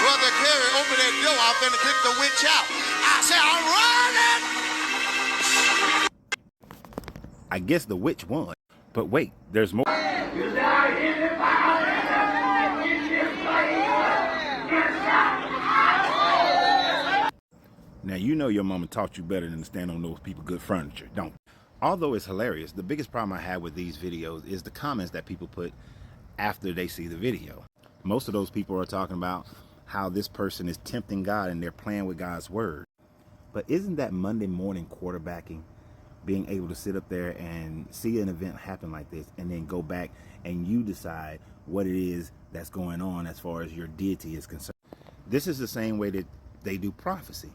Brother Kerry, open that door. I'm finna kick the witch out. I said, I'm running. I guess the witch won. But wait, there's more. Now, you know your mama taught you better than to stand on those people good furniture, don't you? Although it's hilarious, the biggest problem I have with these videos is the comments that people put after they see the video. Most of those people are talking about how this person is tempting God and they're playing with God's word. But isn't that Monday morning quarterbacking? Being able to sit up there and see an event happen like this and then go back and you decide what it is that's going on as far as your deity is concerned. This is the same way that they do prophecy,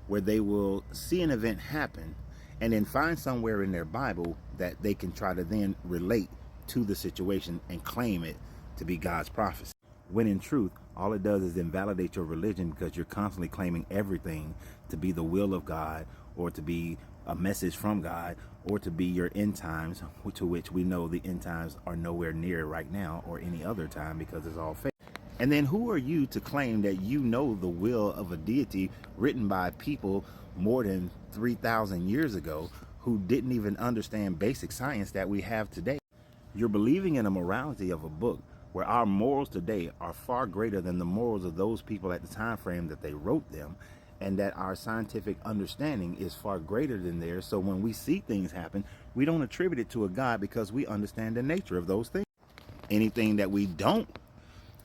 where they will see an event happen and then find somewhere in their Bible that they can try to then relate to the situation and claim it to be God's prophecy. When in truth, all it does is invalidate your religion, because you're constantly claiming everything to be the will of God, or to be a message from God, or to be your end times, to which we know the end times are nowhere near right now or any other time, because it's all fake. And then who are you to claim that you know the will of a deity written by people more than 3,000 years ago who didn't even understand basic science that we have today? You're believing in a morality of a book where our morals today are far greater than the morals of those people at the time frame that they wrote them, and that our scientific understanding is far greater than theirs. So when we see things happen, we don't attribute it to a God, because we understand the nature of those things. Anything that we don't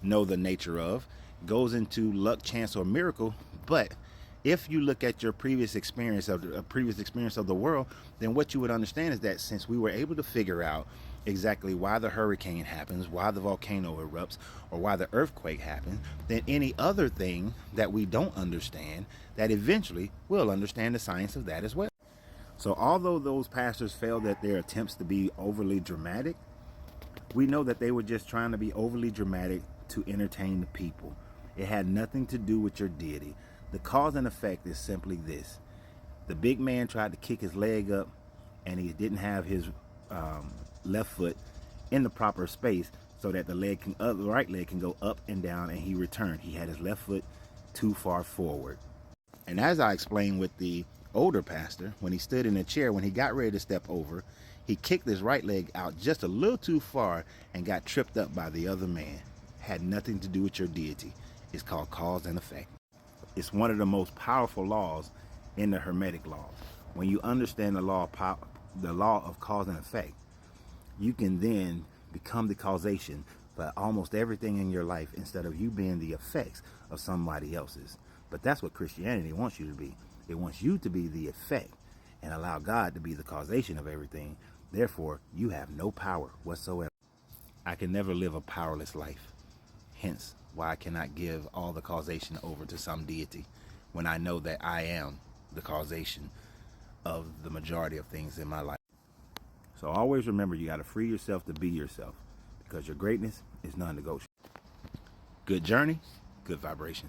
know the nature of goes into luck, chance, or miracle. But if you look at your previous experience of the world, then what you would understand is that since we were able to figure out exactly why the hurricane happens, why the volcano erupts, or why the earthquake happens, then any other thing that we don't understand, that eventually we'll understand the science of that as well. So although those pastors failed at their attempts to be overly dramatic, we know that they were just trying to be overly dramatic to entertain the people. It had nothing to do with your deity. The cause and effect is simply this: the big man tried to kick his leg up, and he didn't have his left foot in the proper space so that the right leg can go up and down, and he returned. He had his left foot too far forward. And as I explained with the older pastor, when he stood in a chair, when he got ready to step over, he kicked his right leg out just a little too far and got tripped up by the other man. Had nothing to do with your deity. It's called cause and effect. It's one of the most powerful laws in the Hermetic laws. When you understand the law of cause and effect, you can then become the causation for almost everything in your life, instead of you being the effects of somebody else's. But that's what Christianity wants you to be. It wants you to be the effect and allow God to be the causation of everything. Therefore, you have no power whatsoever. I can never live a powerless life. Hence why I cannot give all the causation over to some deity, when I know that I am the causation of the majority of things in my life. So always remember, you got to free yourself to be yourself, because your greatness is non-negotiable. Good journey, good vibration.